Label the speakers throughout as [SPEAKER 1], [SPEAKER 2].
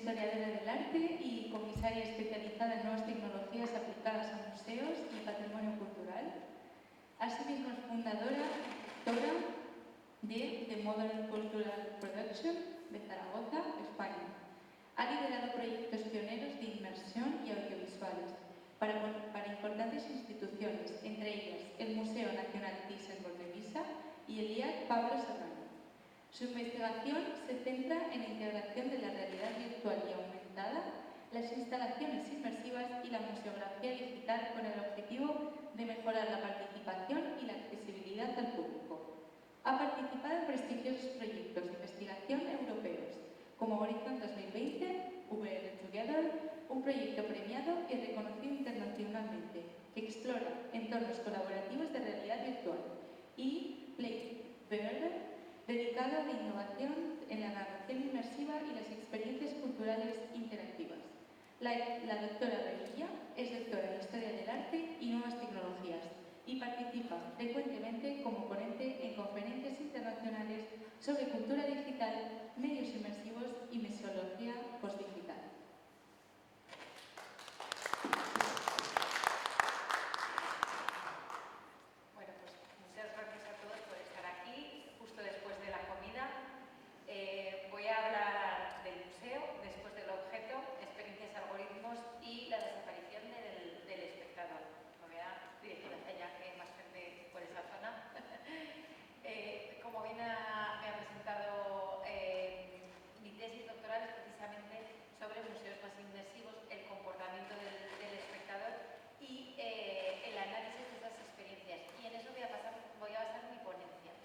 [SPEAKER 1] historiadora del arte y comisaria especializada en nuevas tecnologías aplicadas a museos y patrimonio cultural. Asimismo, es fundadora y directora de The Modern Cultural Production de Zaragoza, España. Ha liderado proyectos pioneros de inmersión y audiovisuales para importantes instituciones, entre ellas el Museo Nacional Thyssen-Bornemisza y el IAC Pablo Serrano. Su investigación se centra en la integración de la realidad virtual y aumentada, las instalaciones inmersivas y la museografía digital con el objetivo de mejorar la participación y la accesibilidad al público. Ha participado en prestigiosos proyectos de investigación europeos, como Horizon 2020, VR Together, un proyecto premiado y reconocido internacionalmente que explora entornos colaborativos de realidad virtual, y Play VR, dedicado a la innovación en la narración inmersiva y las experiencias culturales interactivas. La doctora Revilla es doctora en Historia del Arte y Nuevas Tecnologías y participa frecuentemente como ponente en conferencias internacionales sobre cultura digital, medios inmersivos y museología postdigital.
[SPEAKER 2] Bueno, pues muchas gracias a todos por estar aquí, justo después de la comida. Voy a hablar del museo, después del objeto, experiencias, algoritmos y la desaparición del espectador. Me voy a dirigir hacia allá, que hay más gente por esa zona. Como bien me ha presentado, mi tesis doctoral es precisamente sobre museos más inmersivos, el comportamiento del espectador y el análisis de esas experiencias. Y en eso voy a basar mi ponencia.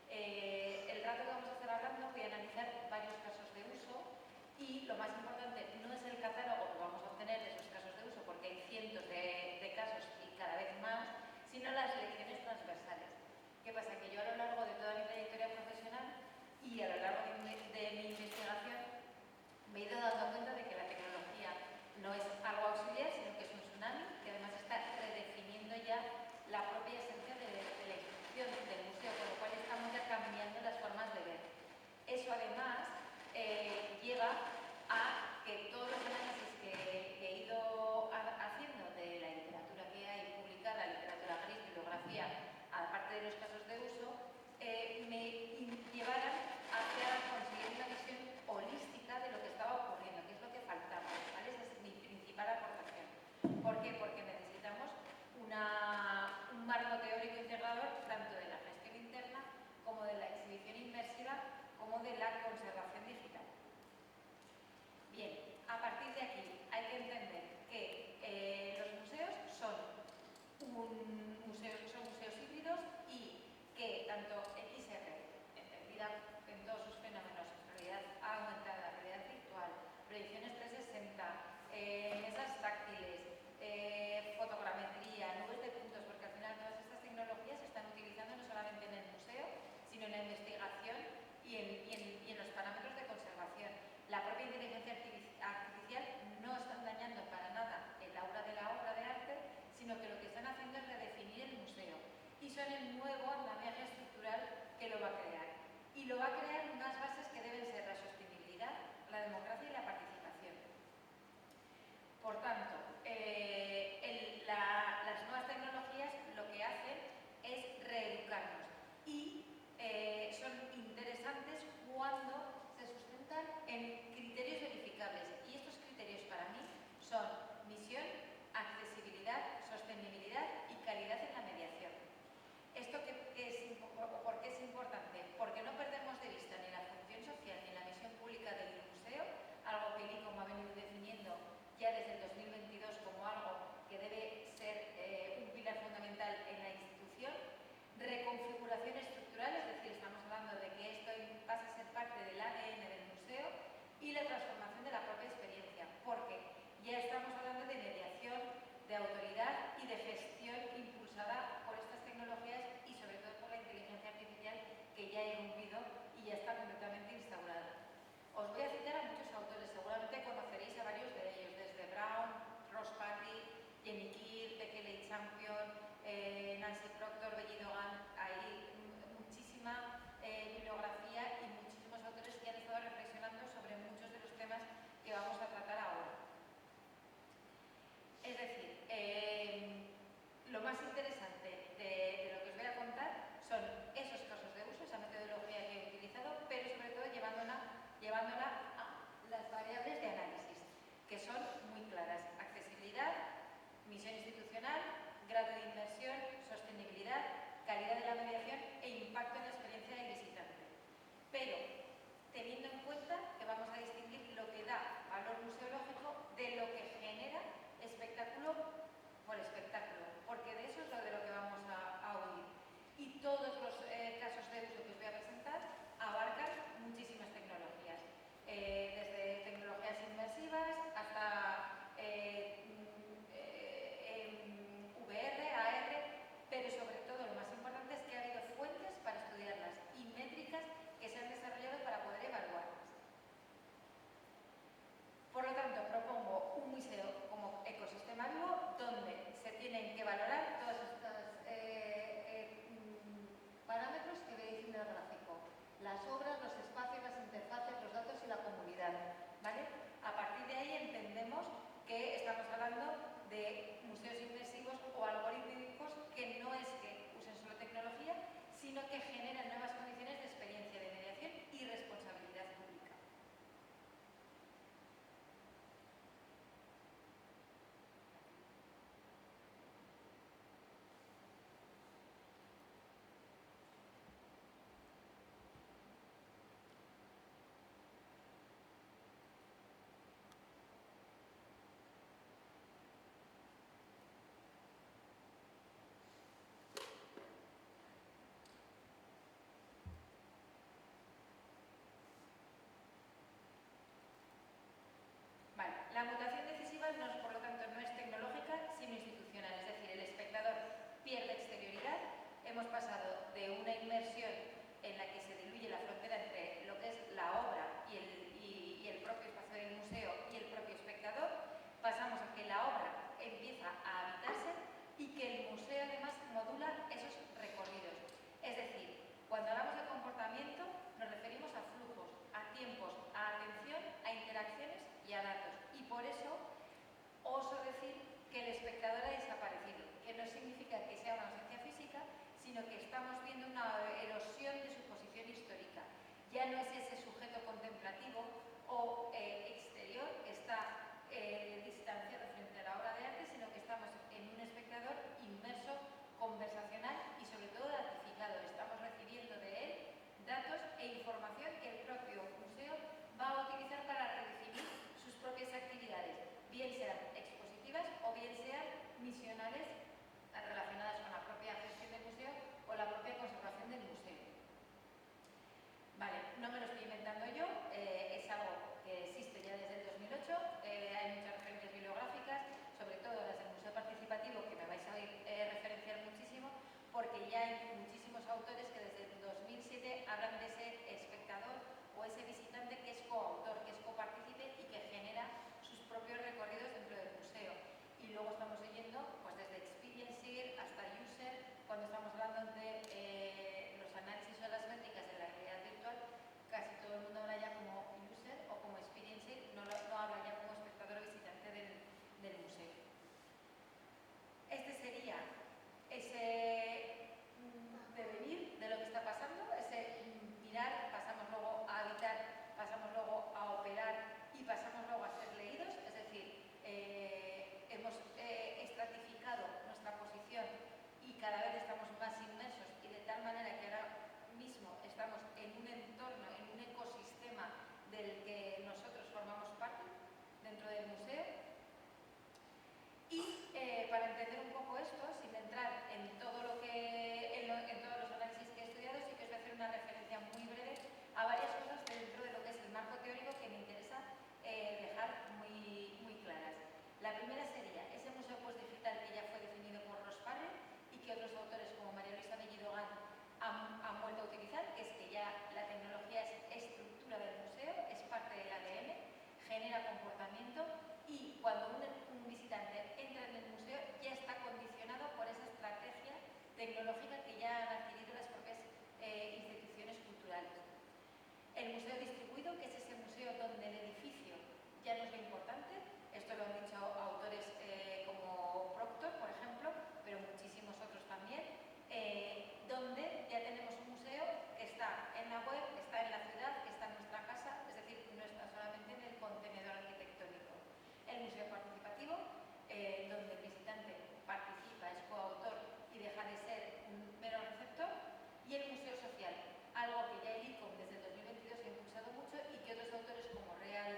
[SPEAKER 2] El rato que vamos a estar hablando voy a analizar varios casos de uso y lo más importante no es el catálogo que vamos a obtener de esos casos de uso, porque hay cientos de casos y cada vez más, sino las lecciones transversales. ¿Qué pasa? Que yo a lo largo de toda mi trayectoria profesional y a lo largo de mi investigación me he ido dando cuenta de que la tecnología no es algo auxiliar, sino que es un tsunami que además está redefiniendo ya la propia esencia de la institución del museo, con lo cual estamos ya cambiando las formas de ver. Eso además lleva a que todos los análisis que he ido haciendo de la literatura que hay publicada, literatura gris, bibliografía, aparte de los casos de uso, me llevaran hacia conseguir una visión holística de lo que estaba ocurriendo, que es lo que faltaba, ¿vale? Esa es mi principal aportación. ¿Por qué? Porque necesitamos un marco teórico integrador tanto de la gestión interna como de la exhibición inmersiva como de la conservación digital. Bien, a partir de aquí hay que entender que los museos son museos híbridos y que tanto XR, entendida en todos sus fenómenos, realidad aumentada, realidad virtual, proyecciones 360, mesas táctiles, fotogrametría, nubes de puntos, porque al final todas estas tecnologías se están utilizando no solamente en el museo, sino en la investigación y en los parámetros de conservación. La propia inteligencia artificial no están dañando para nada el aura de la obra de arte, sino que lo que están haciendo es redefinir el museo. Y son el nuevo andamiaje estructural que lo va a crear. Y lo va a crear en unas bases que deben ser la sostenibilidad, la democracia y la participación. Por tanto, las nuevas tecnologías lo que hacen es reeducarnos y son interesantes que el museo además modula esos recorridos. Es decir, cuando hablamos de comportamiento nos referimos a flujos, a tiempos, a atención, a interacciones y a datos. Y por eso oso decir que el espectador ha desaparecido, que no significa que sea una ausencia física, sino que estamos viendo una erosión de su posición histórica. Ya no es ese sujeto contemplativo o exterior que está distanciado frente a la obra de arte, sino que estamos en un espectador inmerso, conversacional y sobre todo datificado. Estamos recibiendo de él datos e información que el propio museo va a utilizar para redefinir sus propias actividades, bien sean expositivas o bien sean misionales relacionadas con la propia gestión del museo o la propia conservación del museo. Vale, no me lo estoy inventando yo, es algo que existe ya desde el 2008, hay muchas referencias bibliográficas, sobre todo las del Museo Participativo, que me vais a oír referenciar muchísimo, porque ya hay muchísimos autores que desde el 2007 hablan de ese espectador o ese visitante que es coautor, que es copartícipe y que genera sus propios recorridos dentro del museo. Y luego estamos oyendo pues desde Experiencer hasta User, cuando estamos hablando de los análisis o las métricas de la realidad virtual, casi todo el mundo habla ya como User o como Experiencer, no habla ya como espectador o visitante del museo. Este sería ese devenir de lo que está pasando, ese mirar, pasamos luego a habitar, pasamos luego a operar y pasamos luego a ser leídos, es decir, hemos estratificado nuestra posición y cada vez estamos más inmersos y de tal manera que ahora mismo estamos en un entorno, en un ecosistema del que nosotros formamos parte dentro del museo. Y para entender un poco esto, sin entrar en todo lo que, en todos los análisis que he estudiado, sí que os voy a hacer una referencia muy breve a varias cosas dentro de lo que es el marco teórico que me interesa dejar muy, muy claras. La primera sería ese museo postdigital que ya fue definido por Ross Parry y que otros autores como María Luisa Bellido Gant han vuelto a utilizar, que es que ya la tecnología es estructura del museo, es parte del ADN, genera comportamiento y cuando un visitante entra en el museo ya está condicionado por esa estrategia tecnológica que ya han adquirido las propias instituciones culturales. El museo distribuido, que es ese museo donde el edificio ya no es lo importante, esto lo han dicho autores como Proctor, por ejemplo, pero muchísimos otros también, donde ya tenemos un museo que está en la web, que está en la ciudad, que está en nuestra casa, es decir, no está solamente en el contenedor arquitectónico. El museo participativo, donde el visitante participa, es coautor y deja de ser un mero receptor, y el museo social, algo que ya el ICOM desde el 2022 ha impulsado mucho y que otros autores como Real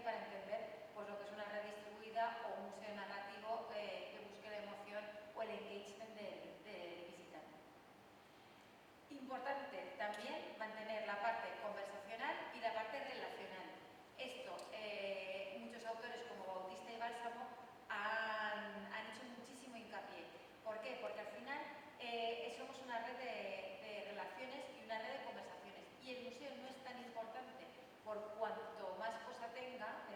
[SPEAKER 2] para entender pues, lo que es una red distribuida o un museo narrativo que busque la emoción o el engagement del visitante. Importante también mantener la parte conversacional y la parte relacional. Esto, muchos autores como Bautista y Bálsamo han hecho muchísimo hincapié. ¿Por qué? Porque al final somos una red de relaciones y una red de conversaciones. Y el museo no es tan importante por cuanto más cosa tenga,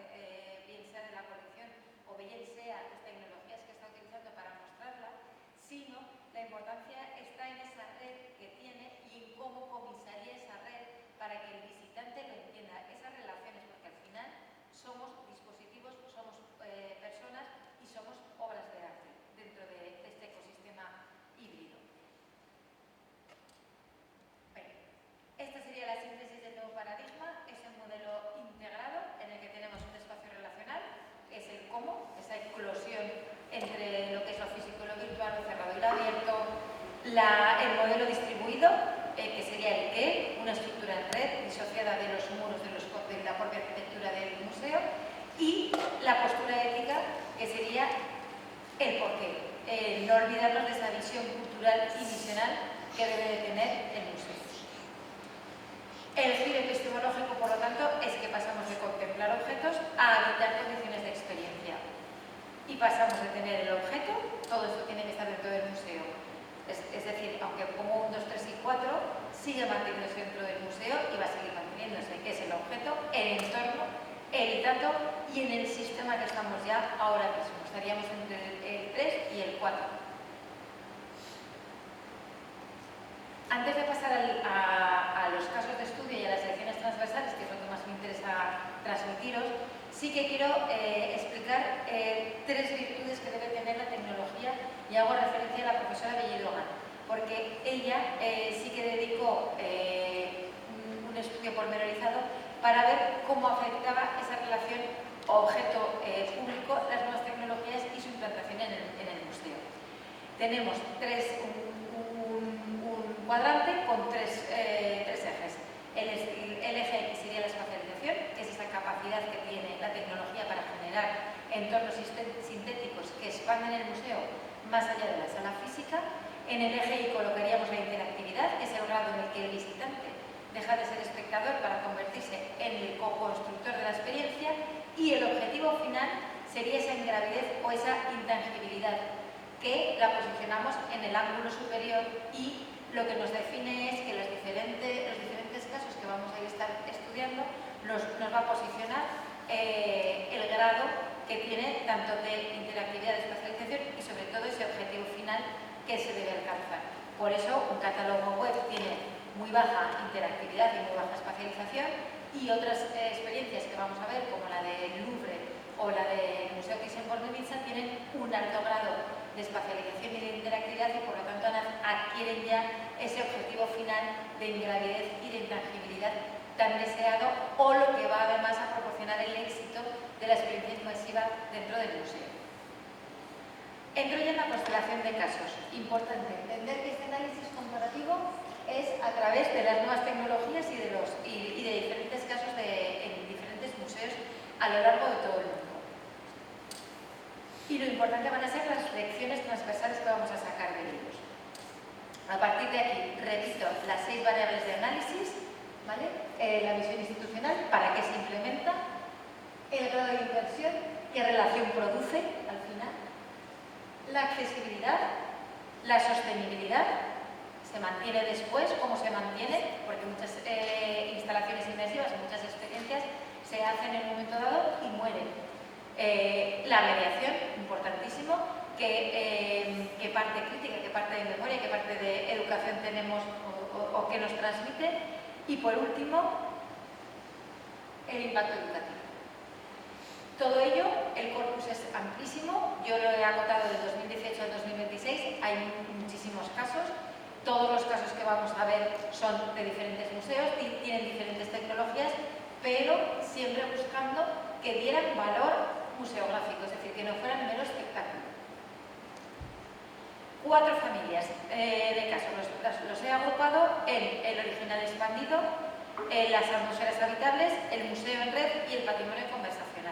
[SPEAKER 2] bien sea de la colección o bien sea las tecnologías que está utilizando para mostrarla, sino la importancia está en esa red que tiene y en cómo comisaría esa red para que el visitante lo entienda. Esas relaciones, porque al final somos dispositivos, somos personas y somos obras de arte dentro de este ecosistema híbrido. Bien, esta sería la síntesis del nuevo paradigma. Es un modelo integrado en el que tenemos un espacio relacional, que es el cómo, esa eclosión entre lo que es lo físico y lo virtual, lo cerrado y lo abierto, el modelo distribuido, que sería el qué, una estructura en red disociada de los muros de la propia arquitectura del museo, y la postura ética, que sería el porqué, no olvidarnos de esa visión cultural y misional que debe de tener el museo. El giro epistemológico, por lo tanto, es que pasamos de contemplar objetos a habitar condiciones de experiencia. Y pasamos de tener el objeto, todo esto tiene que estar dentro del museo. Es decir, aunque pongo 1, 2, 3 y 4, sigue manteniéndose dentro del museo y va a seguir manteniéndose, que es el objeto, el entorno, el dato y en el sistema que estamos ya ahora mismo. Estaríamos entre el 3 y el 4. Antes de pasar a los casos de estudio y a las secciones transversales, que es lo que más me interesa transmitiros, sí que quiero explicar 3 virtudes que debe tener la tecnología y hago referencia a la profesora Belledogan, porque ella sí que dedicó un estudio pormenorizado para ver cómo afectaba esa relación objeto público, las nuevas tecnologías y su implantación en el museo. Tenemos un cuadrante con tres ejes. El eje X sería la espacialización, que es esa capacidad que tiene la tecnología para generar entornos sintéticos que expanden el museo más allá de la sala física. En el eje Y colocaríamos la interactividad, que es el grado en el que el visitante deja de ser espectador para convertirse en el co-constructor de la experiencia, y el objetivo final sería esa ingravidez o esa intangibilidad, que la posicionamos en el ángulo superior, y lo que nos define es que los diferentes casos que vamos a estar estudiando nos va a posicionar el grado que tiene tanto de interactividad, de espacialización y sobre todo ese objetivo final que se debe alcanzar. Por eso un catálogo web tiene muy baja interactividad y muy baja espacialización, y otras experiencias que vamos a ver, como la del Louvre o la del Museo Thyssen-Bornemisza, tienen un alto grado de espacialización y de interactividad, y por lo tanto adquieren ya ese objetivo final de ingravidez y de intangibilidad tan deseado, o lo que va además a proporcionar el éxito de la experiencia inmersiva dentro del museo. Entro ya en la constelación de casos. Importante entender que este análisis comparativo es a través de las nuevas tecnologías y de diferentes casos en diferentes museos a lo largo de todo el mundo. Y lo importante van a ser las lecciones transversales que vamos a sacar de ellos. A partir de aquí, repito, las 6 variables de análisis, ¿vale? La visión institucional, para qué se implementa, el grado de inversión, qué relación produce al final, la accesibilidad, la sostenibilidad, se mantiene después, cómo se mantiene, porque muchas instalaciones inmersivas, muchas experiencias se hacen en un momento dado y mueren. La mediación, importantísimo, qué parte crítica, qué parte de memoria, qué parte de educación tenemos o qué nos transmite, y por último, el impacto educativo. Todo ello, el corpus es amplísimo, yo lo he acotado del 2018 al 2026, hay muchísimos casos. Todos los casos que vamos a ver son de diferentes museos, tienen diferentes tecnologías, pero siempre buscando que dieran valor museográfico, es decir, que no fueran mero espectáculo. 4 familias de casos, los he agrupado en el original expandido, las atmósferas habitables, el museo en red y el patrimonio conversacional.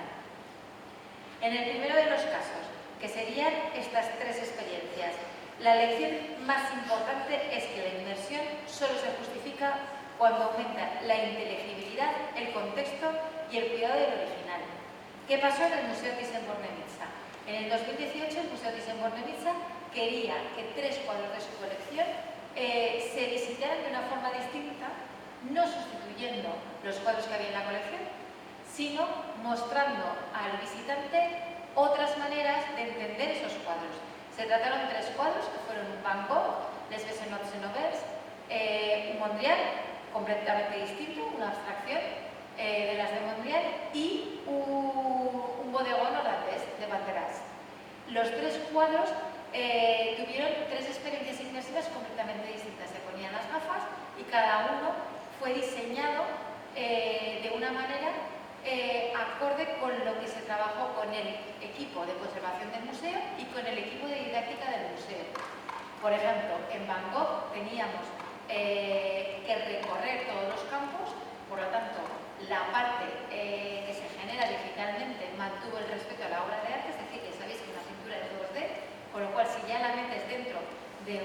[SPEAKER 2] En el primero de los casos, que serían estas tres experiencias, la lección más importante es que la inmersión solo se justifica cuando aumenta la inteligibilidad, el contexto y el cuidado del original. ¿Qué pasó en el Museo Thyssen-Bornemisza? En el 2018 el Museo Thyssen-Bornemisza quería que 3 cuadros de su colección se visitaran de una forma distinta, no sustituyendo los cuadros que había en la colección, sino mostrando al visitante otras maneras de entender esos cuadros. Se trataron 3 cuadros que fueron Van Gogh, Les Besenots Novels, un Mondrian completamente distinto, una abstracción de las de Mondrian, y un bodegón holandés de Van der Ast. Los 3 cuadros tuvieron 3 experiencias inmersivas completamente distintas. Se ponían las gafas y cada uno fue diseñado de una manera acorde con lo que se trabajó con el equipo de conservación del museo y con el equipo de didáctica del museo. Por ejemplo, en Van Gogh teníamos que recorrer todos los campos, por lo tanto, la parte que se genera digitalmente mantuvo el respeto a la obra de arte, es decir, que sabéis que una pintura es 2D, con lo cual si ya la metes dentro de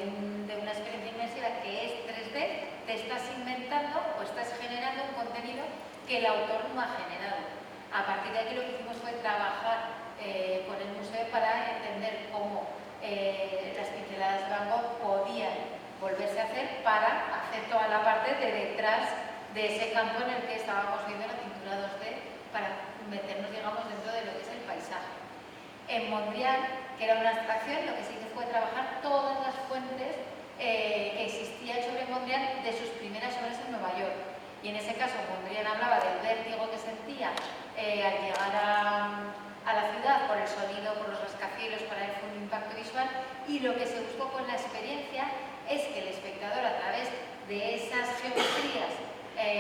[SPEAKER 2] una experiencia inmersiva que es 3D, te estás inventando o estás generando un contenido que el autor no ha generado. A partir de aquí lo que hicimos fue trabajar con el museo para entender cómo las pinceladas de Van Gogh podían volverse a hacer para hacer toda la parte de detrás de ese campo en el que estábamos viendo la pintura 2D para meternos, digamos, dentro de lo que es el paisaje. En Mondrian, que era una abstracción, lo que se hizo fue trabajar todas las fuentes que existían sobre Mondrian de sus primeras obras en Nueva York. Y en ese caso Mondrian hablaba del vértigo que sentía al llegar a la ciudad por el sonido, por los rascacielos, para él fue un impacto visual, y lo que se buscó con la experiencia es que el espectador, a través de esas geometrías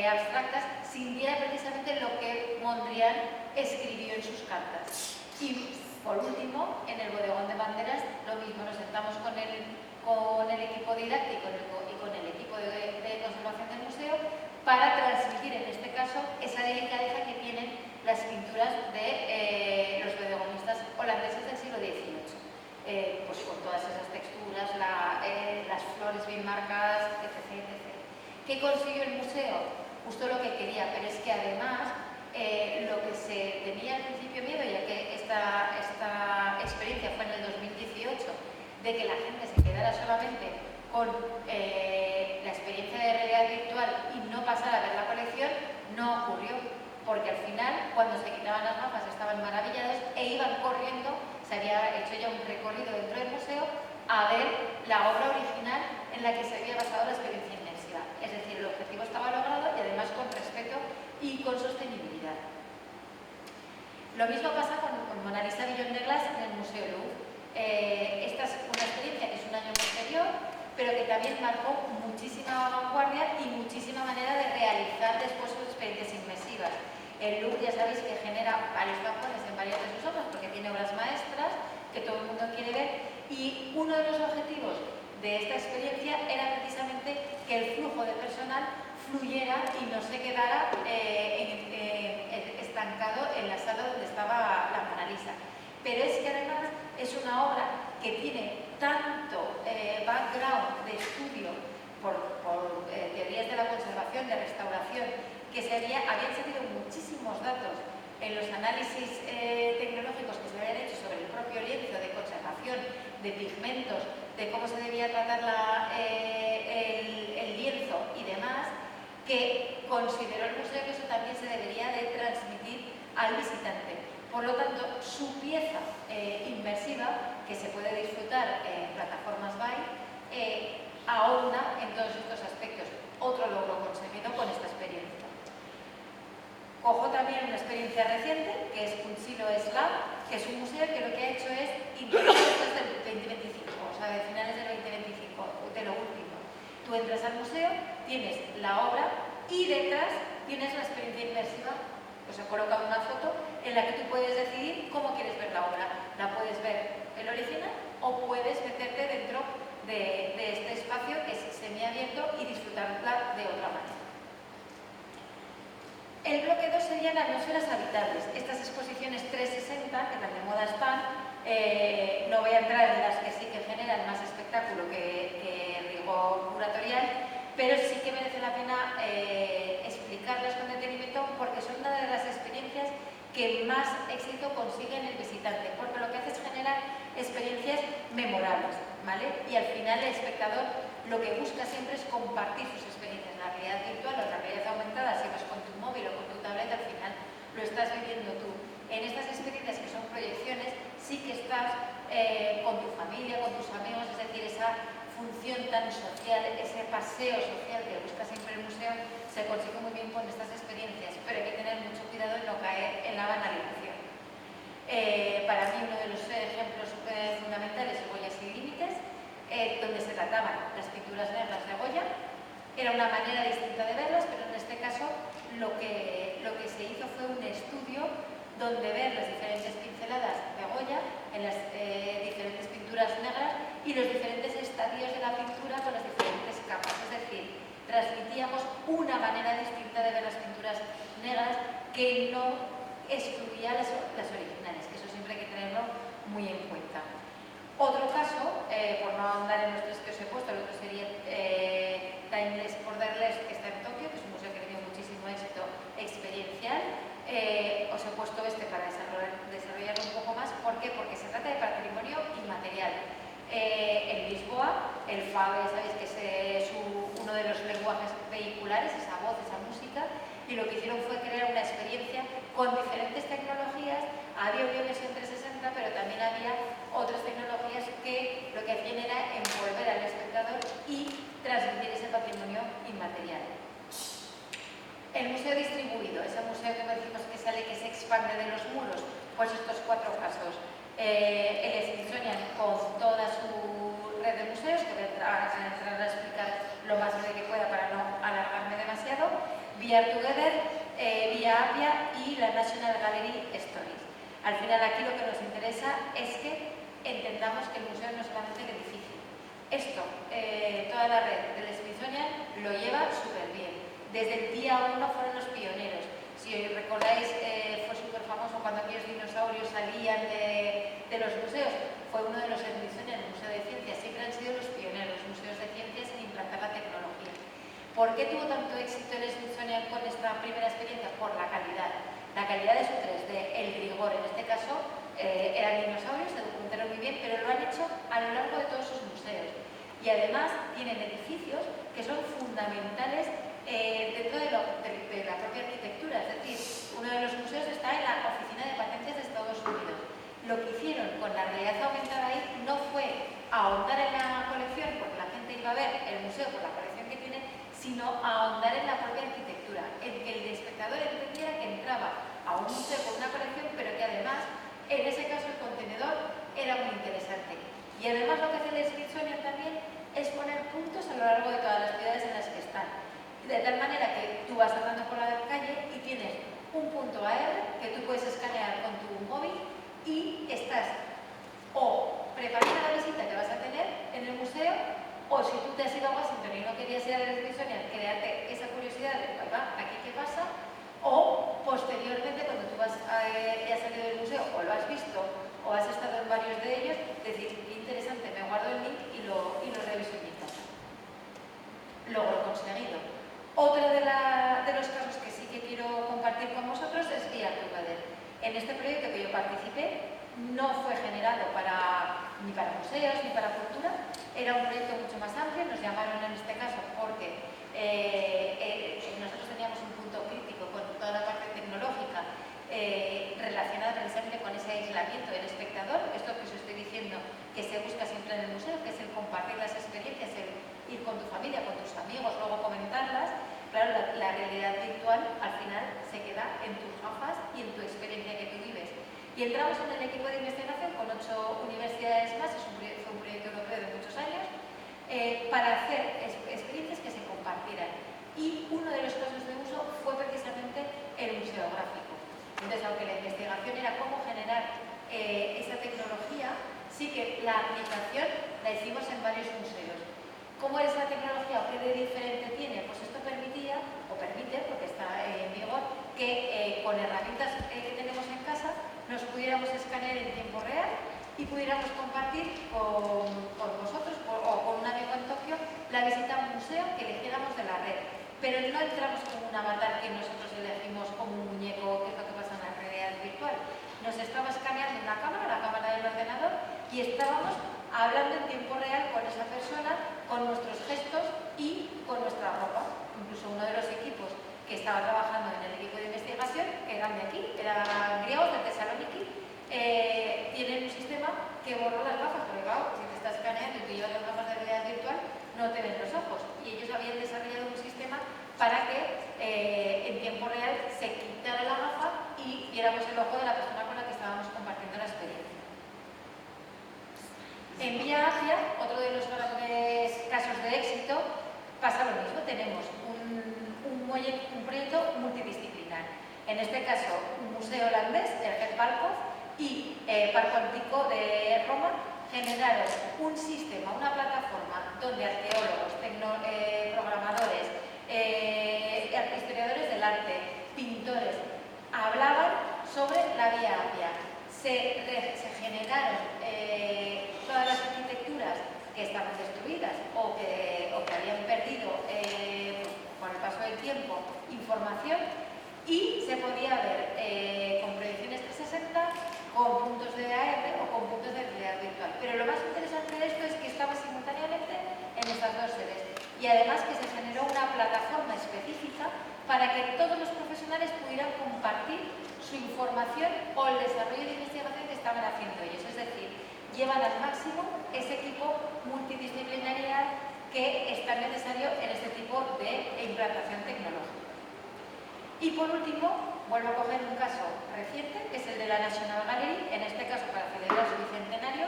[SPEAKER 2] abstractas, sintiera precisamente lo que Mondrian escribió en sus cartas. Y por último, en el bodegón de Van der Ast, lo mismo, nos sentamos con el equipo didáctico y con el equipo de conservación del museo para transmitir, en este caso, esa delicadeza que tienen las pinturas de los bodegonistas holandeses del siglo XVIII, pues con todas esas texturas, las flores bien marcadas, etc., etc. ¿Qué consiguió el museo? Justo lo que quería, pero es que además lo que se tenía al principio miedo, ya que esta experiencia fue en el 2018, de que la gente se quedara solamente con la experiencia de realidad virtual y no pasara a ver la colección, no ocurrió, porque al final, cuando se quitaban las gafas, estaban maravillados e iban corriendo, se había hecho ya un recorrido dentro del museo, a ver la obra original en la que se había basado la experiencia inmersiva. Es decir, el objetivo estaba logrado y además con respeto y con sostenibilidad. Lo mismo pasa con Mona Lisa Beyond the Glass en el Museo Louvre. Esta es una experiencia que es un año posterior, pero que también marcó muchísima vanguardia y muchísima manera de realizar después sus experiencias inmersivas. El Louvre, ya sabéis que genera varios cajones en varias de sus obras porque tiene obras maestras que todo el mundo quiere ver, y uno de los objetivos de esta experiencia era precisamente que el flujo de personal fluyera y no se quedara estancado en la sala donde estaba la Mona Lisa. Pero es que además es una obra que tiene tanto background de estudio por teorías de la conservación, de restauración, que habían salido muchísimos datos en los análisis tecnológicos que se habían hecho sobre el propio lienzo, de conservación, de pigmentos, de cómo se debía tratar el lienzo y demás, que consideró el museo que eso también se debería de transmitir al visitante. Por lo tanto, su pieza inmersiva, que se puede disfrutar en plataformas VAI, ahonda en todos estos aspectos. Otro logro conseguido con esta experiencia. Cojo también una experiencia reciente, que es Kunstsillo Lab, que es un museo que lo que ha hecho es introducir desde el 2025, o sea, de finales del 2025, de lo último. Tú entras al museo, tienes la obra y detrás tienes la experiencia inmersiva. Os he colocado una foto en la que tú puedes decidir cómo quieres ver la obra. La puedes ver el original o puedes meterte dentro de este espacio que es semiabierto y disfrutarla de otra manera. El bloque 2 serían atmósferas habitables. Estas exposiciones 360, que tan de moda están, no voy a entrar en las que sí que generan más espectáculo que rigor curatorial, pero sí que merece la pena explicarlas con detenimiento porque son una de las experiencias que más éxito consigue en el visitante, porque lo que hace es generar experiencias memorables, ¿vale? Y al final el espectador lo que busca siempre es compartir sus experiencias. La realidad virtual o la realidad aumentada, si vas con tu móvil o con tu tableta, al final lo estás viviendo tú. En estas experiencias que son proyecciones, sí que estás con tu familia, con tus amigos, es decir, esa función tan social, ese paseo social que busca siempre el museo, se consigue muy bien con estas experiencias, pero hay que tener mucho cuidado en no caer en la banalización. Para mí uno de los ejemplos fundamentales es Goya sin límites, donde se trataban las pinturas negras de Goya. Era una manera distinta de verlas, pero en este caso lo que se hizo fue un estudio donde ver las diferentes pinceladas de Goya en las diferentes pinturas negras y los diferentes estadios de la pintura con las diferentes capas. Es decir, transmitíamos una manera distinta de ver las pinturas negras que no excluía las originales, que eso siempre hay que tenerlo muy en cuenta. Otro caso, por no ahondar en los tres que os he puesto, el otro sería Timeless Borderless, que está en Tokio, que es un museo que ha tenido muchísimo éxito experiencial. Os he puesto este para desarrollarlo un poco más. ¿Por qué? Porque se trata de patrimonio inmaterial. En Lisboa, el Fado, sabéis que es uno de los lenguajes vehiculares, esa voz, esa música, y lo que hicieron fue crear una experiencia con diferentes tecnologías. Había una versión 360, pero también había otras tecnologías que lo que hacían era envolver al espectador y transmitir ese patrimonio inmaterial. El museo distribuido, ese museo que decimos que sale, que se expande de los muros, pues estos cuatro casos. El Smithsonian con toda su red de museos, que voy a entrar a explicar lo más breve que pueda para no alargarme demasiado, VR Together, Via Appia y la National Gallery Stories. Al final aquí lo que nos interesa es que entendamos que el museo no es solamente el edificio. Esto, toda la red del Smithsonian lo lleva súper bien. Desde el día 1 fueron los pioneros. Si os recordáis, fue súper famoso cuando aquellos dinosaurios salían de los museos. Fue uno de los Smithsonian, el Museo de Ciencias. Siempre han sido los pioneros, los museos de ciencias en implantar la tecnología. ¿Por qué tuvo tanto éxito el Smithsonian con esta primera experiencia? Por la calidad. La calidad de su 3D, el rigor. En este caso, eran dinosaurios, se documentaron muy bien, pero lo han hecho a lo largo de todos sus museos. Y además tienen edificios que son fundamentales dentro de la propia arquitectura. Es decir, uno de los museos está en la Oficina de Patentes de Estados Unidos. Lo que hicieron con la realidad aumentada ahí no fue ahondar en la colección, porque la gente iba a ver el museo por la colección que tiene, sino ahondar en la propia arquitectura, en que el espectador entendiera que entraba a un museo con una colección, pero que además, en ese caso, el contenedor era muy interesante. Y además lo que hace el Smithsonian también es poner puntos a lo largo de todas las ciudades en las que están. De tal manera que tú vas andando por la calle y tienes un punto AR que tú puedes escanear con tu móvil y estás o preparando la visita que vas a tener en el museo, o si tú te has ido a Washington y no querías ir al Smithsonian, crearte esa curiosidad de aquí qué pasa, o posteriormente cuando tú has salido del museo o lo has visto o has estado en varios de ellos, decir, qué interesante, me guardo el link y lo reviso en mi casa. Logro conseguido. Otro de los casos que sí que quiero compartir con vosotros es VR Together. En este proyecto que yo participé no fue generado ni para museos ni para cultura, era un proyecto mucho más amplio. Nos llamaron en este caso porque nosotros teníamos un punto crítico con toda la parte tecnológica relacionada precisamente con ese aislamiento del espectador, esto que os estoy diciendo que se busca siempre en el museo, que es el compartir las experiencias, el ir con tu familia, con tus amigos, luego comentarlas. Claro, la realidad virtual al final se queda en tus gafas y en tu experiencia que tú vives. Y entramos en el equipo de investigación con 8 universidades más, fue un proyecto europeo de muchos años, para hacer experiencias que se compartieran. Y uno de los casos de uso fue precisamente el museográfico. Entonces, aunque la investigación era cómo generar esa tecnología, sí que la aplicación la hicimos en varios museos. ¿Cómo es la tecnología o qué de diferente tiene? Pues esto permitía, o permite, porque está en vigor, que con herramientas que tenemos en casa nos pudiéramos escanear en tiempo real y pudiéramos compartir con vosotros o con un amigo en Tokio la visita a un museo que eligiéramos de la red. Pero no entramos con un avatar que nosotros elegimos como un muñeco, que es lo que pasa en la realidad virtual. Nos estaba escaneando una cámara, la cámara del ordenador, y estábamos hablando en tiempo real con esa persona, con nuestros gestos y con nuestra ropa. Incluso uno de los equipos que estaba trabajando en el equipo de investigación, que eran de aquí, eran griegos de Tesalónica, tienen un sistema que borró las gafas, porque claro, si te estás escaneando y tú llevas las gafas de realidad virtual, no te ven los ojos. Y ellos habían desarrollado un sistema para que en tiempo real se quitara la gafa y viéramos el ojo de la persona con la que estábamos compartiendo la experiencia. En Vía Asia, otro de los grandes casos de éxito, pasa lo mismo. Tenemos un proyecto multidisciplinar. En este caso, un museo holandés, el Getbalkov, y Parco Antico de Roma generaron un sistema, una plataforma donde arqueólogos, programadores, historiadores del arte, pintores, hablaban sobre la Vía Apia. Se generaron todas las arquitecturas que estaban destruidas o que habían perdido con el paso del tiempo información, y se podía ver con proyecciones 360, con puntos de AR o con puntos de realidad virtual. Pero lo más interesante de esto es que estaba simultáneamente en estas dos sedes, y además que se generó una plataforma específica para que todos los profesionales pudieran compartir su información o el desarrollo de investigación que estaban haciendo ellos. Es decir, llevan al máximo ese equipo multidisciplinaridad que es tan necesario en este tipo de implantación tecnológica. Y por último, vuelvo a coger un caso reciente, que es el de la National Gallery. En este caso, para celebrar su bicentenario,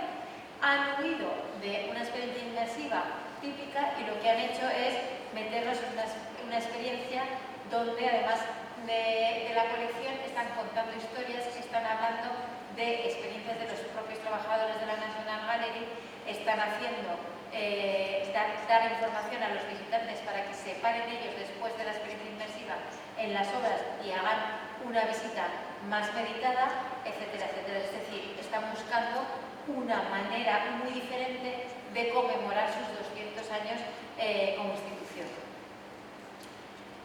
[SPEAKER 2] han huido de una experiencia inmersiva típica y lo que han hecho es meternos en una experiencia donde, además de la colección, están contando historias, están hablando de experiencias de los propios trabajadores de la National Gallery, están haciendo dar información a los visitantes para que se paren ellos después de la experiencia inmersiva en las obras y hagan una visita más meditada, etcétera, etcétera. Es decir, están buscando una manera muy diferente de conmemorar sus 200 años como institución.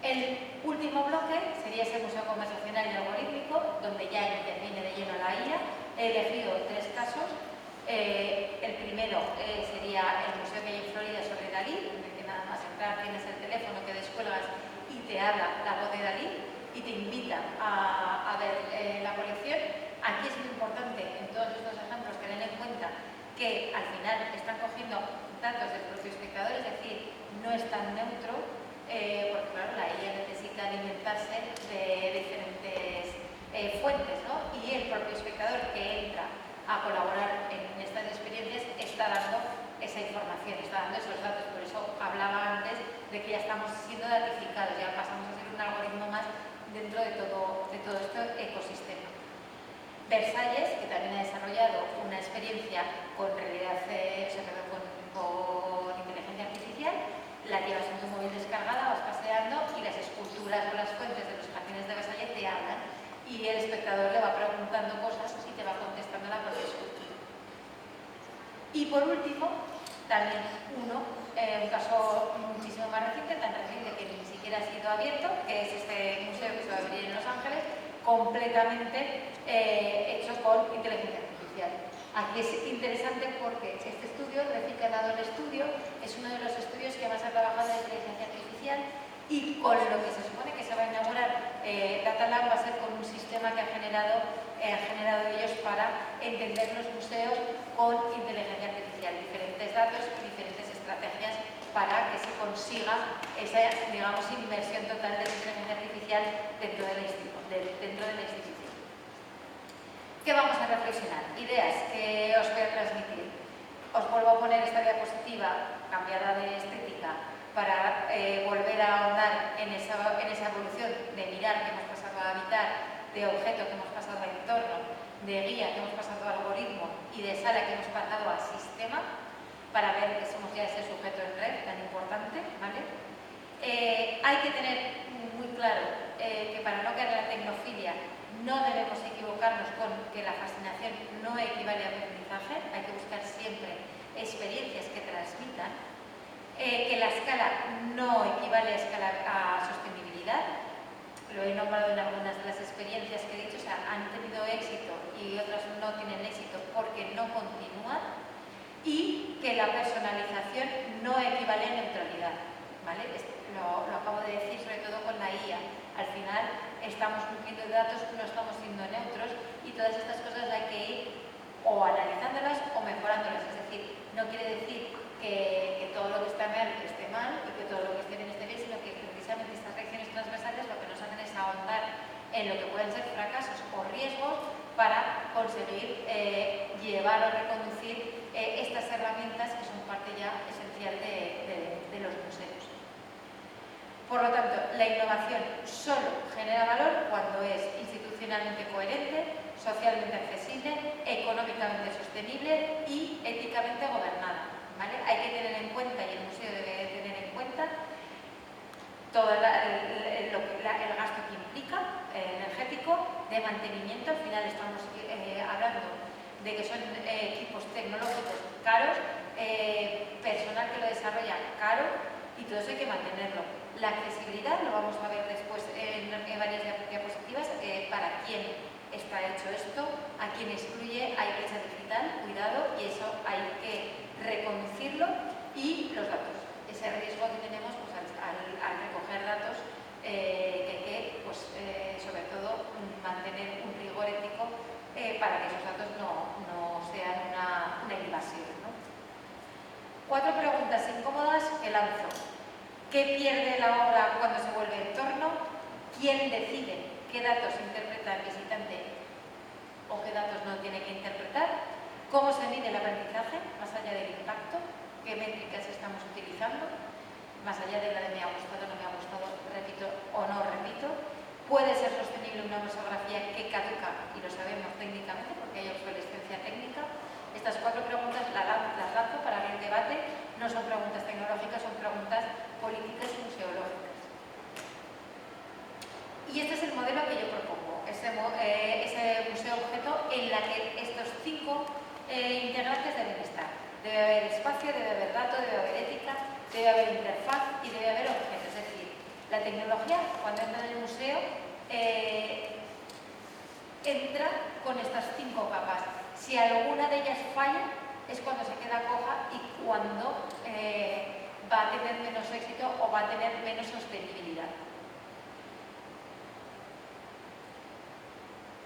[SPEAKER 2] El último bloque sería ese museo conversacional y algorítmico, donde ya interviene de lleno la IA. He elegido 3 casos. El primero sería el museo que hay en Florida sobre Dalí, en el que nada más entrar tienes el teléfono que descuelgas y te habla la voz de Dalí y te invita a ver la colección. Aquí es muy importante en todos estos ejemplos tener en cuenta que al final están cogiendo datos del propio espectador, es decir, no es tan neutro, porque claro, la IA necesita alimentarse de diferentes fuentes, ¿no? Y el propio espectador que entra a colaborar en estas experiencias está dando esa información, está dando esos datos. Por eso hablaba antes de que ya estamos siendo datificados, ya pasamos a ser un algoritmo más dentro de todo este ecosistema. Versalles, que también ha desarrollado una experiencia con realidad, con inteligencia artificial, la llevas en tu móvil descargada, vas paseando y las esculturas o las fuentes de los jardines de Versalles te hablan y el espectador le va preguntando cosas y te va contestando la propia escultura. Y por último, también un caso muchísimo más reciente, tan reciente que ni siquiera ha sido abierto, que es este museo que se va a abrir en Los Ángeles, completamente hecho con inteligencia artificial. Aquí es interesante porque este estudio, Refika Nadal Estudio, es uno de los estudios que más ha trabajado en inteligencia artificial, y con lo que se supone que se va a inaugurar Data Lab va a ser con un sistema que han generado ellos para entender los museos con inteligencia artificial, diferentes datos y diferentes estrategias para que se consiga esa, digamos, inmersión total de la inteligencia artificial dentro de la institución. ¿Qué vamos a reflexionar? Ideas que os voy a transmitir. Os vuelvo a poner esta diapositiva cambiada de estética para volver a ahondar en esa evolución de mirar que hemos pasado a habitar, de objeto que hemos pasado a entorno, de guía que hemos pasado a algoritmo y de sala que hemos pasado a sistema, para ver que somos ya ese sujeto en red tan importante, ¿vale? Hay que tener muy claro que para no caer en la tecnofilia no debemos equivocarnos con que la fascinación no equivale a aprendizaje, hay que buscar siempre experiencias que transmitan, que la escala no equivale a sostenibilidad. Lo he nombrado en algunas de las experiencias que he dicho, o sea, han tenido éxito y otras no tienen éxito porque no continúan, y que la personalización no equivale a neutralidad, ¿vale? Lo acabo de decir sobre todo con la IA. Al final estamos nutriendo datos, no estamos siendo neutros, y todas estas cosas hay que ir o analizándolas o mejorándolas. Es decir, no quiere decir que todo lo que está mal esté mal y que todo lo que esté bien esté bien, sino que precisamente estas reacciones transversales lo que nos hacen es ahondar en lo que pueden ser fracasos o riesgos para conseguir llevar o reconducir estas herramientas que son parte ya esencial de los museos. Por lo tanto, la innovación solo genera valor cuando es institucionalmente coherente, socialmente accesible, económicamente sostenible y éticamente gobernada, ¿vale? Hay que tener en cuenta, y el museo debe tener en cuenta, todo el gasto que implica, energético, de mantenimiento. Al final estamos hablando de que son equipos tecnológicos caros, personal que lo desarrolla caro, y todo eso hay que mantenerlo. La accesibilidad, lo vamos a ver después en varias diapositivas, para quién está hecho esto, a quién excluye, hay brecha digital, cuidado, y eso hay que reconducirlo, y los datos. Ese riesgo que tenemos pues, al recoger datos, sobre todo mantener un rigor ético para que esos datos no sean una invasión, ¿no? 4 preguntas incómodas que lanzo. ¿Qué pierde la obra cuando se vuelve entorno? ¿Quién decide qué datos interpreta el visitante o qué datos no tiene que interpretar? ¿Cómo se mide el aprendizaje, más allá del impacto? ¿Qué métricas estamos utilizando? Más allá de la de me ha gustado, no me ha gustado, repito o no repito. ¿Puede ser sostenible una museografía que caduca? Y lo sabemos técnicamente porque hay obsolescencia técnica. Estas 4 preguntas las lanzo para abrir debate. No son preguntas tecnológicas, son preguntas políticas y museológicas. Y este es el modelo que yo propongo, ese museo objeto en la que estos 5 integrantes deben estar. Debe haber espacio, debe haber dato, debe haber ética, debe haber interfaz y debe haber objeto. Es decir, la tecnología, cuando entra en el museo, entra con estas 5 capas. Si alguna de ellas falla, es cuando se queda coja y cuando va a tener menos éxito o va a tener menos sostenibilidad.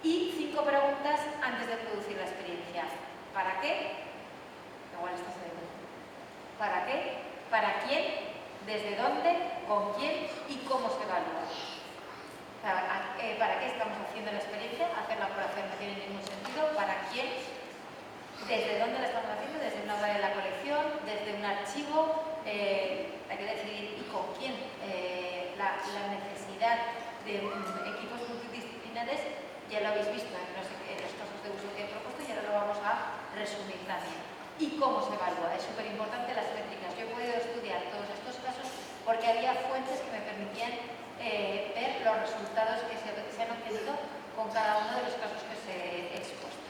[SPEAKER 2] Y 5 preguntas antes de producir la experiencia. ¿Para qué? Igual esta se ve. ¿Para qué? ¿Para quién? ¿Desde dónde? ¿Con quién? ¿Y cómo se evalúa? ¿Para qué estamos haciendo la experiencia? Hacerla por hacer no tiene ningún sentido. ¿Para quién? ¿Desde dónde la estamos haciendo? ¿Desde una obra de la colección? ¿Desde un archivo? Hay que decidir. ¿Y con quién? La necesidad de equipos multidisciplinares ya lo habéis visto en los casos de uso que he propuesto, y ahora lo vamos a resumir también. ¿Y cómo se evalúa? Es súper importante las métricas. Yo he podido estudiar todos estos casos porque había fuentes que me permitían ver los resultados que se han obtenido con cada uno de los casos que os he expuesto.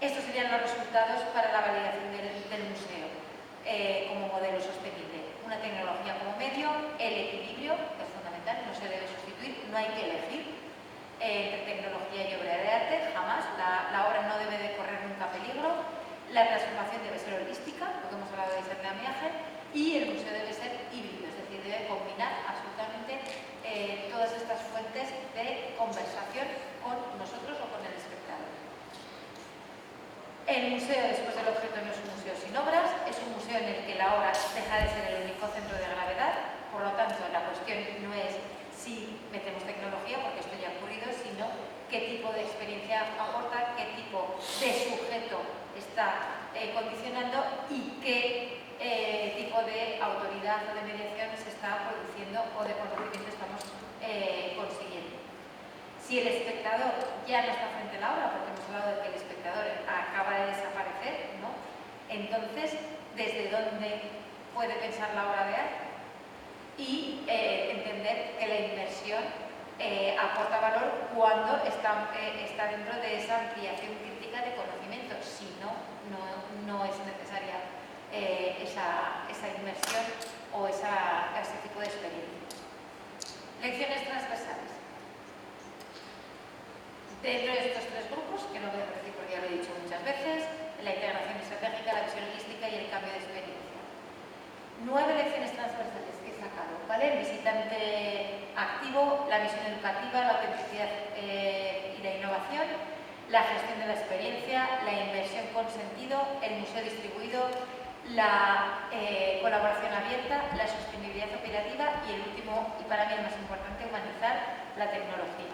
[SPEAKER 2] Estos serían los resultados para la validación del museo como modelo sostenible. Una tecnología como medio, el equilibrio es fundamental, no se debe sustituir, no hay que elegir entre tecnología y obra de arte, jamás. La obra no debe de correr nunca peligro. La transformación debe ser holística, lo que hemos hablado de andamiaje, y el museo debe ser híbrido, es decir, debe combinar absolutamente todas estas fuentes de conversación con nosotros o con el espectador. El museo, después del objeto, no es un museo sin obras, es un museo en el que la obra deja de ser el único centro de gravedad. Por lo tanto, la cuestión no es si metemos tecnología, porque esto ya ha ocurrido, sino qué tipo de experiencia aporta, qué tipo de sujeto está condicionando y qué tipo de autoridad o de mediación se está produciendo o de conocimiento estamos consiguiendo. Si el espectador ya no está frente a la obra, porque hemos hablado de que el espectador acaba de desaparecer, ¿no? Entonces, ¿desde dónde puede pensar la obra de arte? y entender que la inversión aporta valor cuando está dentro de esa ampliación crítica de conocimiento. Si no, no es necesaria esa inversión o ese tipo de experiencia. Lecciones transversales. Dentro de estos tres grupos, que no voy a repetir porque ya lo he dicho muchas veces, la integración estratégica, la visión holística y el cambio de experiencia. 9 lecciones transversales que he sacado, ¿vale? El visitante activo, la visión educativa, la autenticidad y la innovación, la gestión de la experiencia, la inversión con sentido, el museo distribuido, la colaboración abierta, la sostenibilidad operativa y el último, y para mí el más importante, humanizar la tecnología.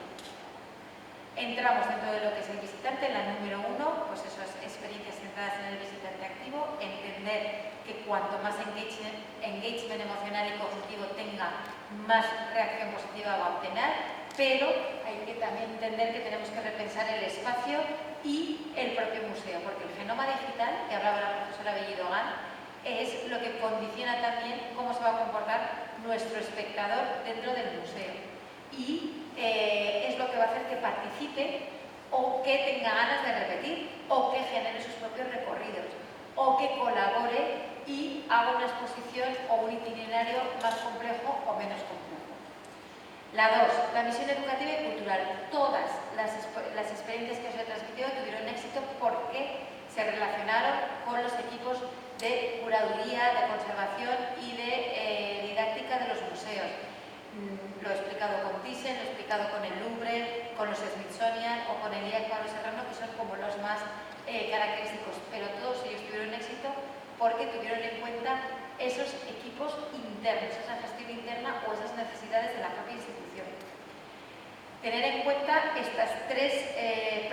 [SPEAKER 2] Entramos dentro de lo que es el visitante, la número 1, pues esas experiencias centradas en el visitante activo, entender que cuanto más engagement emocional y cognitivo tenga, más reacción positiva va a obtener, pero hay que también entender que tenemos que repensar el espacio y el propio museo, porque el genoma digital, que hablaba la profesora Bellido Gán, es lo que condiciona también cómo se va a comportar nuestro espectador dentro del museo. Y es lo que va a hacer que participe o que tenga ganas de repetir o que genere sus propios recorridos o que colabore y haga una exposición o un itinerario más complejo o menos complejo. La 2, la misión educativa y cultural. Todas las experiencias que os he transmitido tuvieron éxito porque se relacionaron con los equipos de curaduría, de conservación y de didáctica de los museos. Lo he explicado con Thyssen, lo he explicado con el Louvre, con los Smithsonian o con el IAC Pablo Serrano, que son como los más característicos, pero todos ellos tuvieron éxito porque tuvieron en cuenta esos equipos internos, esa gestión interna o esas necesidades de la propia institución. Tener en cuenta estas tres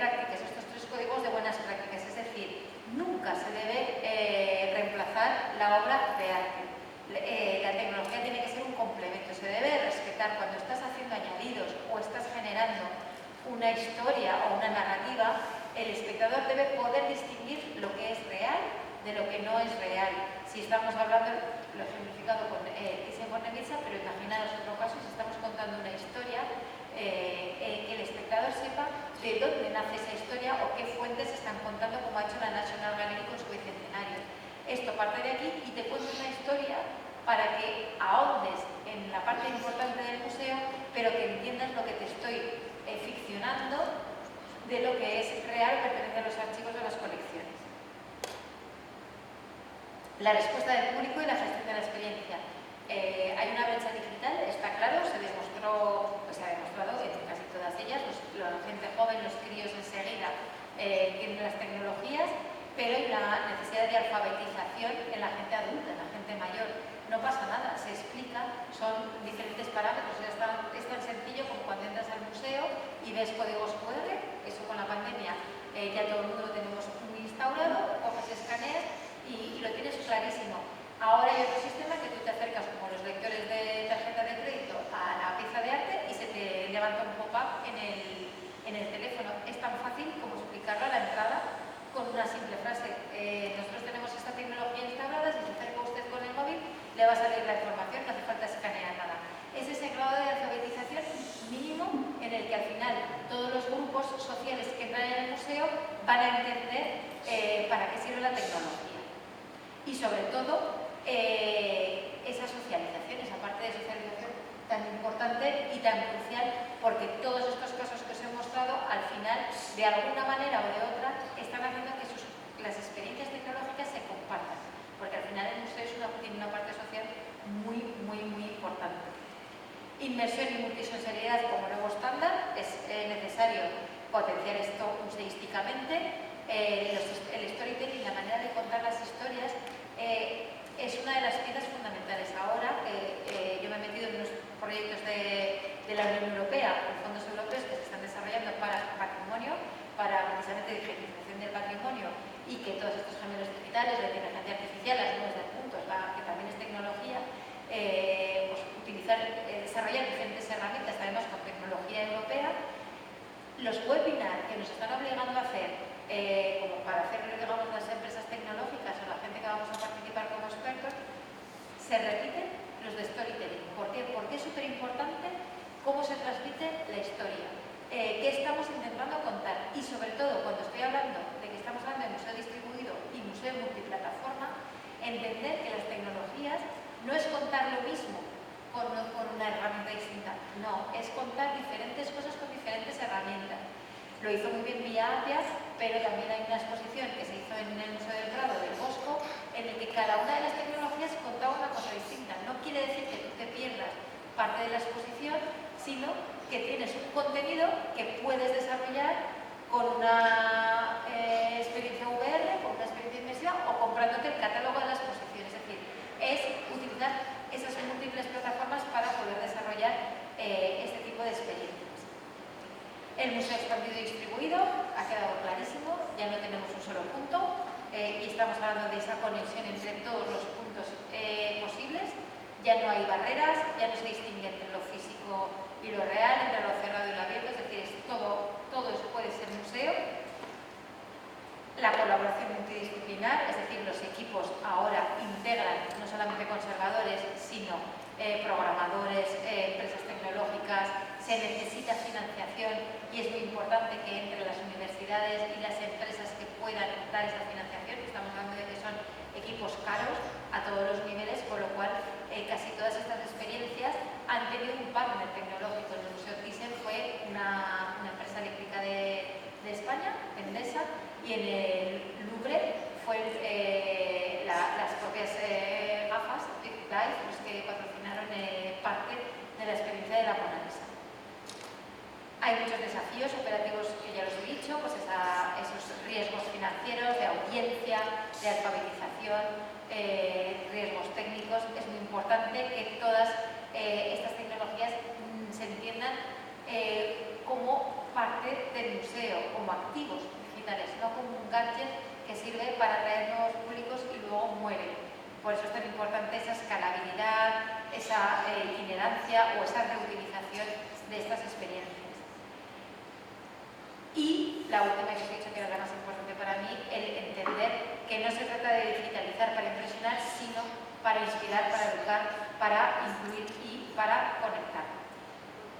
[SPEAKER 2] prácticas, estos tres códigos de buenas prácticas, es decir, nunca se debe reemplazar la obra de arte. La tecnología tiene que ser un complemento, se debe respetar cuando estás haciendo añadidos o estás generando una historia o una narrativa, el espectador debe poder distinguir lo que es real de lo que no es real. Si estamos hablando, lo he ejemplificado con Thyssen-Bornemisza, pero imaginaos otro caso, si estamos contando una historia, que el espectador sepa de dónde nace esa historia o qué fuentes están contando, como ha hecho la National Gallery con su bicentenario. Esto parte de aquí y te cuento una historia para que ahondes en la parte importante del museo, pero que entiendas lo que te estoy ficcionando de lo que es real, pertenece a los archivos de las colecciones. La respuesta del público y la gestión de la experiencia. Hay una brecha digital, está claro, se ha demostrado en casi todas ellas, la gente joven, los críos enseguida tienen las tecnologías, pero hay una necesidad de alfabetización en la gente adulta, en la gente mayor. No pasa nada, se explica, son diferentes parámetros. Es tan sencillo como cuando entras al museo y ves códigos QR, eso con la pandemia ya todo el mundo lo tenemos muy instaurado, coges, escaneas y lo tienes clarísimo. Ahora hay otro sistema que tú te acercas como los lectores de tarjeta de crédito a la pieza de arte y se te levanta un pop-up en el teléfono. Es tan fácil como explicarlo a la entrada con una simple frase. Nosotros tenemos esta tecnología instaurada, si se acerca usted con el móvil le va a salir la información, no hace falta escanear nada. Es ese grado de alfabetización mínimo en el que al final todos los grupos sociales que entran en el museo van a entender para qué sirve la tecnología. Y sobre todo, esa socialización, esa parte de socialización tan importante y tan crucial, porque todos estos casos que os he mostrado, al final, de alguna manera o de otra, están haciendo que las experiencias tecnológicas se compartan, porque al final el museo tiene una parte social muy, muy, muy importante. Inmersión y multisensorialidad como nuevo estándar, es necesario potenciar esto museísticamente. El storytelling, la manera de contar las historias, es una de las piezas fundamentales. Ahora yo me he metido en unos proyectos de la Unión Europea, con fondos europeos que se están desarrollando para patrimonio, para precisamente digitalización del patrimonio y que todos estos gemelos digitales, la inteligencia artificial, las nubes de puntos, que también es tecnología, pues desarrollar diferentes herramientas, además con tecnología europea. Los webinars que nos están obligando a hacer, como para hacerlo, digamos, las empresas tecnológicas o la gente que vamos a participar como expertos, se repiten los de storytelling. ¿Por entender que las tecnologías no es contar lo mismo con una herramienta distinta, no, es contar diferentes cosas con diferentes herramientas. Lo hizo muy bien Vía Apia, pero también hay una exposición que se hizo en el Museo del Prado del Bosco, en el que cada una de las tecnologías contaba una cosa distinta. No quiere decir que tú te pierdas parte de la exposición, sino que tienes un contenido que puedes desarrollar con una experiencia VR, con una experiencia inmersiva o comprándote el catálogo de la exposición. Es decir, es utilizar esas múltiples plataformas para poder desarrollar este tipo de experiencias. El museo expandido y distribuido ha quedado clarísimo, ya no tenemos un solo punto y estamos hablando de esa conexión entre todos los puntos posibles. Ya no hay barreras, ya no se distingue entre lo físico y lo real, entre lo cerrado y lo abierto, es decir, todo eso puede ser museo. La colaboración multidisciplinar, es decir, los equipos ahora integran no solamente conservadores, sino programadores, empresas tecnológicas, se necesita financiación y es muy importante que entre las universidades y las empresas que puedan dar esa financiación. Estamos hablando de que son equipos caros a todos los niveles, con lo cual casi todas estas experiencias han tenido un partner tecnológico. El Museo Thyssen fue una empresa eléctrica de España, Endesa, y en el Louvre fue las propias gafas Life los que patrocinaron parte de la experiencia de la Mona Lisa. Hay muchos desafíos operativos que ya los he dicho, pues esos riesgos financieros, de audiencia, de alfabetización, riesgos técnicos. Es muy importante que todas estas tecnologías se entiendan como parte del museo, como activos digitales, no como un gadget que sirve para atraer nuevos públicos y luego muere. Por eso es tan importante esa escalabilidad, esa itinerancia o esa reutilización de estas experiencias. Y la última que os he dicho que era la más importante para mí, el entender que no se trata de digitalizar para impresionar, sino para inspirar, para educar, para incluir y para conectar.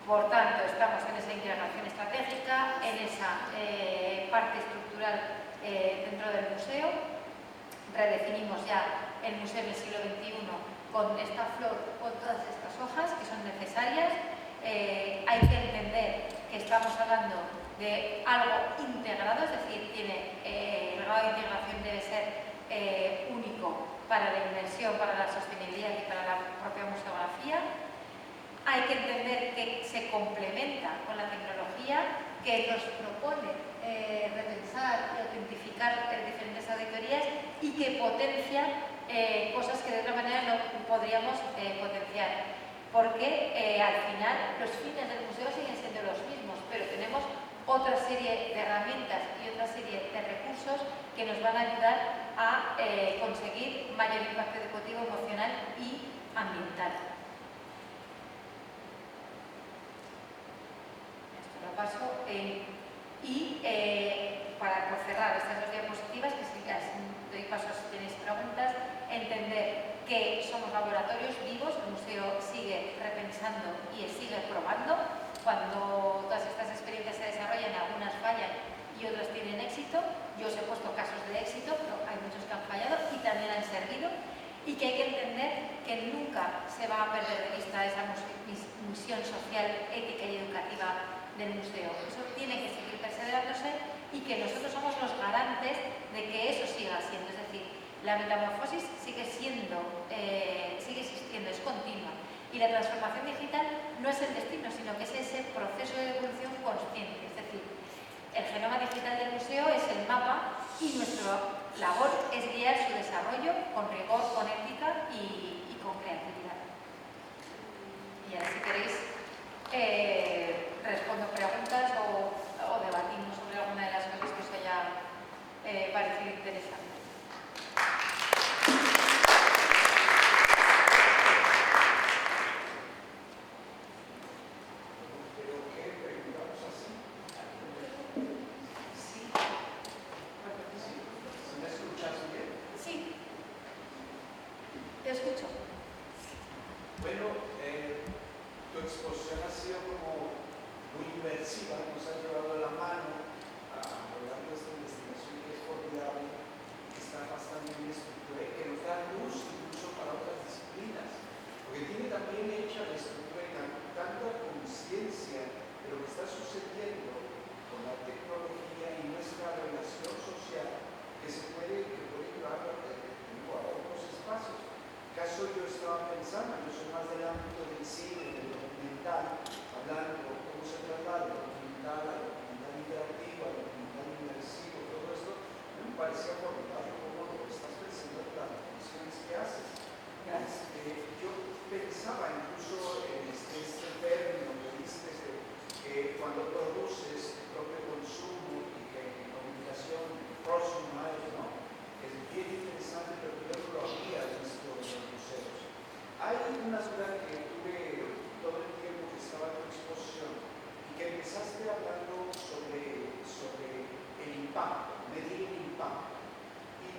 [SPEAKER 2] Por tanto, estamos en esa integración estratégica, en esa parte estructural dentro del museo. Redefinimos ya el museo del siglo XXI con esta flor, con todas estas hojas que son necesarias. Hay que entender que estamos hablando de algo integrado, es decir, el grado de integración debe ser único para la inmersión, para la sostenibilidad y para la propia museografía. Hay que entender que se complementa con la tecnología, que nos propone repensar y autentificar diferentes auditorías y que potencia cosas que de otra manera no podríamos potenciar. Porque al final los fines del museo siguen siendo los mismos, pero tenemos otra serie de herramientas y otra serie de recursos que nos van a ayudar a conseguir mayor impacto educativo, emocional y ambiental. Esto lo paso. Para cerrar estas dos diapositivas, que si las doy paso si tenéis preguntas, entender que somos laboratorios vivos, el museo sigue repensando y sigue probando. Cuando todas estas experiencias se desarrollan, algunas fallan y otras tienen éxito. Yo os he puesto casos de éxito, pero hay muchos que han fallado y también han servido. Y que hay que entender que nunca se va a perder de vista esa misión social, ética y educativa del museo. Eso tiene que seguir perseverándose y que nosotros somos los garantes de que eso siga siendo. Es decir, la metamorfosis sigue existiendo, es continua. Y la transformación digital no es el destino, sino que es ese proceso de evolución consciente. Es decir, el genoma digital del museo es el mapa y nuestra labor es guiar su desarrollo con rigor, con ética y con creatividad. Y ahora, si queréis, respondo preguntas o debatimos sobre alguna de las cosas que os haya parecido interesante. Te escucho.
[SPEAKER 3] Bueno, tu exposición ha sido como muy inmersiva, nos ha llevado de la mano a hablar de esta investigación que es formidable, que está bastante bien estructurada y que nos da luz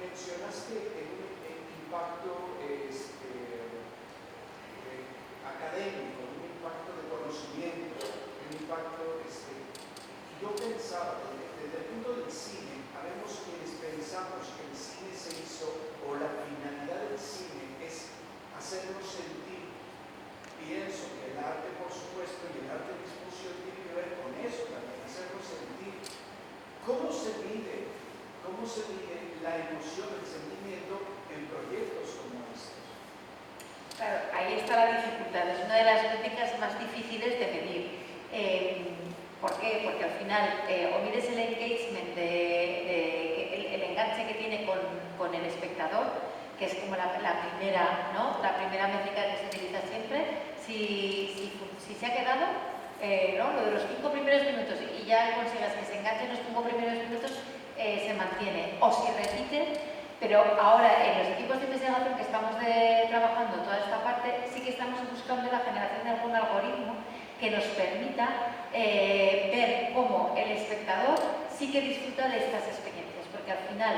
[SPEAKER 3] mencionaste un impacto académico, un impacto de conocimiento, un impacto... y yo pensaba, desde el punto del cine, habemos quienes pensamos que el cine se hizo, o la finalidad del cine es hacernos sentir. Pienso que el arte, por supuesto, y el arte de discusión tiene que ver con eso también, hacernos sentir. ¿Cómo se mide la emoción, el sentimiento en proyectos como estos?
[SPEAKER 2] Claro, ahí está la dificultad, es una de las métricas más difíciles de medir. ¿Por qué? Porque al final o mides el engagement, el enganche que tiene con el espectador, que es como la primera, ¿no? La primera métrica que se utiliza siempre. Si se ha quedado, ¿no? Lo de los 5 primeros minutos y ya consigas que se enganche en los 5 primeros minutos, se mantiene. O si repite, pero ahora en los equipos de investigación que estamos trabajando toda esta parte, sí que estamos buscando la generación de algún algoritmo que nos permita ver cómo el espectador sí que disfruta de estas experiencias, porque al final,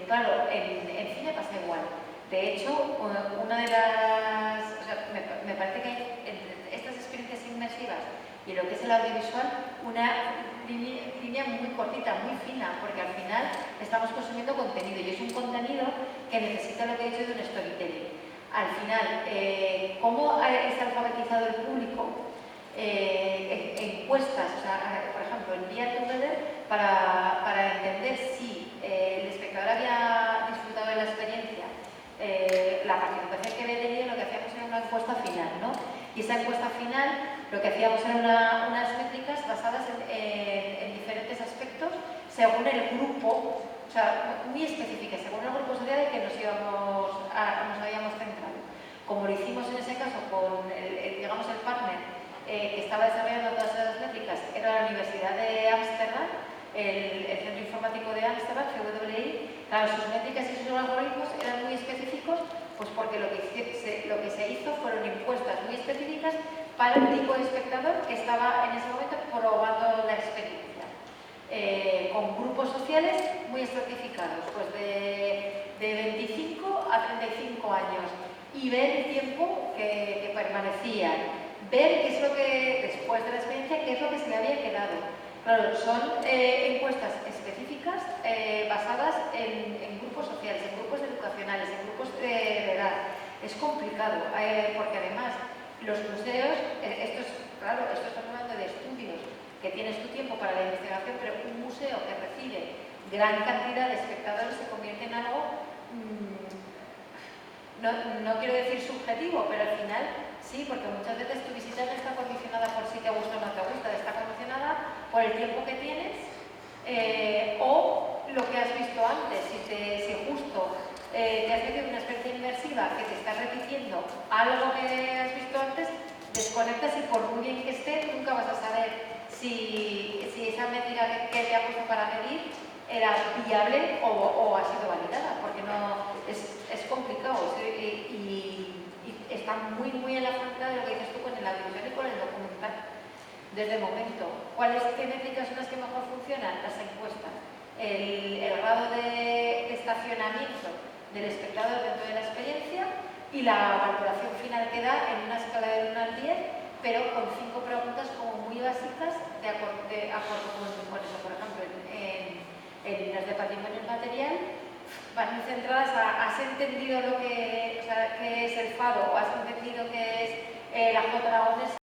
[SPEAKER 2] claro, en cine pasa igual. De hecho, una de las... O sea, me parece que hay entre estas experiencias inmersivas y lo que es el audiovisual una línea muy cortita, muy fina, porque al final estamos consumiendo contenido y es un contenido que necesita lo que he dicho de un storytelling. Al final, ¿cómo es alfabetizado el público? Encuestas, o sea, por ejemplo, en Be Together, para entender si el espectador había disfrutado de la experiencia, la participación que había tenido, lo que hacíamos era una encuesta final, ¿no? Y esa encuesta final, lo que hacíamos era unas métricas basadas en diferentes aspectos según el grupo, o sea, muy específicas, según el grupo social en que nos habíamos centrado. Como lo hicimos en ese caso con, digamos, el partner que estaba desarrollando todas esas métricas, era la Universidad de Ámsterdam, el Centro Informático de Ámsterdam, CWI. Claro, sus métricas y sus algoritmos eran muy específicos, pues porque lo que se hizo fueron encuestas muy específicas para el tipo de espectador que estaba en ese momento probando la experiencia. Con grupos sociales muy estratificados, pues de 25 a 35 años, y ver el tiempo que permanecían, ver qué es lo que, después de la experiencia, qué es lo que se le había quedado. Claro, son encuestas específicas basadas en grupos sociales, en grupos educacionales, en grupos de edad. Es complicado, porque además los museos, claro, esto estamos hablando de estudios, que tienes tu tiempo para la investigación, pero un museo que recibe gran cantidad de espectadores se convierte en algo, no quiero decir subjetivo, pero al final sí, porque muchas veces tu visita no está condicionada por si te gusta o no te gusta, está condicionada por el tiempo que tienes o lo que has visto antes. Si justo te has vivido una experiencia inmersiva que te está repitiendo algo que has visto antes, desconectas y por muy bien que esté, nunca vas a saber si esa métrica que te ha puesto para medir era viable o ha sido validada, porque no es complicado y está muy en la frontera de lo que dices tú con el audiovisual y con el documental. Desde el momento, ¿qué métricas son las que mejor funcionan? Las encuestas. El grado de estacionamiento del espectador dentro de la experiencia y la valoración final que da en una escala de 1 al 10, pero con 5 preguntas como muy básicas de acuerdo con eso. Por ejemplo, en las de patrimonio material van centradas a ¿has entendido qué es el fado? ¿O has entendido qué es la Jota aragonesa?